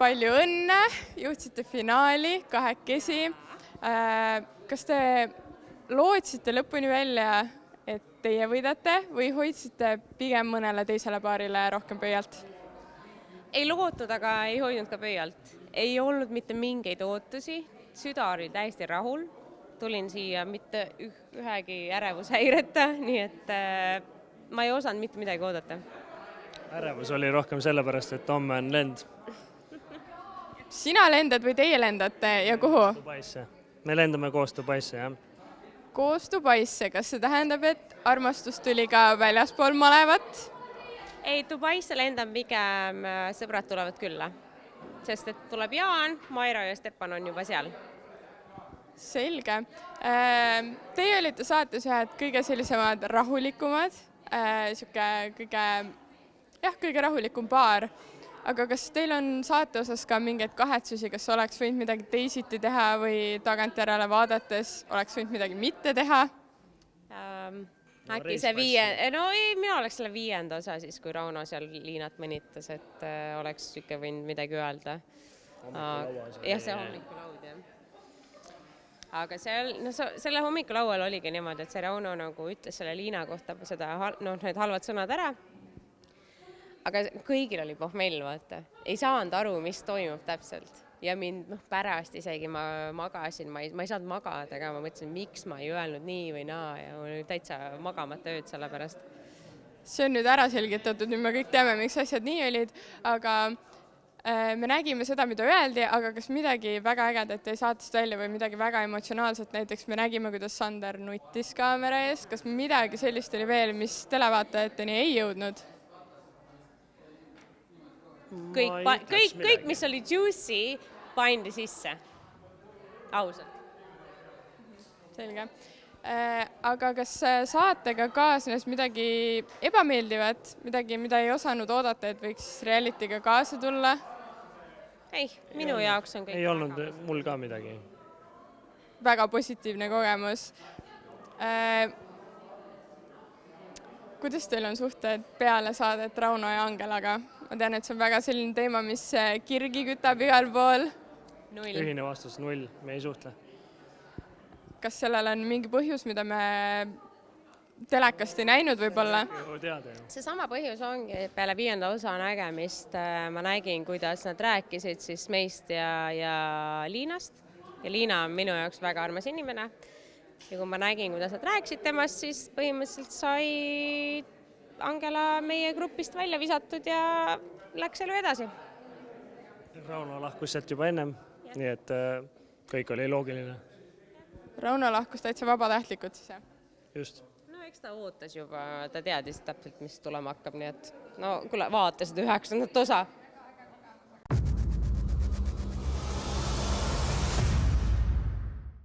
palju õnne, juhtsite finaali kahekesi. Kas te lootsite lõpuni välja, et teie võidate või hoidsite pigem mõnele teisele paarile rohkem pöialt? Ei lootnud, aga ei hoidnud ka pöialt. Ei olnud mitte mingeid ootusi, süda oli täiesti rahul. Tulin siia mitte ühegi ärevushäireta, nii et ma ei osanud mitte midagi oodata. Ärevus oli rohkem sellepärast, et homme on lend. Sina lendad või teie lendate ja kuhu? Dubaisse. Me lendame koos Dubaisse, jah. Koos Dubaisse. Kas see tähendab, et armastus tuli ka väljaspool malevat? Ei, Dubaisse lendan pigem sõbrad tulevad külla, sest et tuleb Jaan, Mairo ja Stepan on juba seal. Selge. Teie olite saates ühed kõige sellisemad rahulikumad, kõige rahulikum paar. Aga kas teil on saate osas ka mingeid kahetsusi, kas oleks võinud midagi teisiti teha või tagantjärele vaadates oleks võinud midagi mitte teha? Äkki see mina oleks selle 5. osa siis, kui Rauno seal Liinat mõnitas, et oleks ikka võinud midagi öelda. Jah, see hommikulaud, jah. Aga selle hommikulaual oligi niimoodi, et see Rauno nagu ütles selle Liina kohta need halvad sõnad ära. Aga kõigil oli pohmell, vaata. Ei saanud aru, mis toimub täpselt. Ja mind pärast isegi ma magasin, ma ei saanud magada, aga ma mõtlesin, miks ma ei öelnud nii või naa ja mul oli täitsa magamata ööd selle pärast. See on nüüd ära selgitatud, nüüd me kõik teame, miks asjad nii olid, aga me nägime seda, mida öeldi, aga kas midagi väga ägedat jäi saatest välja või midagi väga emotsionaalset, näiteks me nägime, kuidas Sander nuttis kaamera ees, kas midagi sellist oli veel, mis televaatajateni ei jõudnud? Kõik, mis oli juicy, pandi sisse. Ausalt. Selge. Aga kas saatega kaasnes midagi ebameeldivat, midagi, mida ei osanud oodata, et võiks realityga kaasa tulla? Ei, minu jaoks on kõik. Ei olnud mul ka midagi. Väga positiivne kogemus. Kuidas teil on suhted peale saadet Rauno ja Angelaga? Ma tean, et see on väga selline teema, mis kirgi kütab igal pool. 0. Ühine vastus 0, me ei suhtle. Kas sellel on mingi põhjus, mida me telekast ei näinud võib-olla? See sama põhjus ongi, et peale 5. osa nägemist ma nägin, kuidas nad rääkisid siis meist ja Liinast. Ja Liina on minu jaoks väga armas inimene. Ja kui ma nägin, kuidas nad rääkisid temast, siis põhimõtteliselt sai Angela meie grupist välja visatud ja läks elu edasi. Rauno lahkus sealt juba ennem, nii et kõik oli loogiline. Rauno lahkus täitsa vabatähtlikud siis, jah? Just. No eks ta ootas juba, ta teadis täpselt, mis tulema hakkab, nii et kuule, vaata seda 9. osa.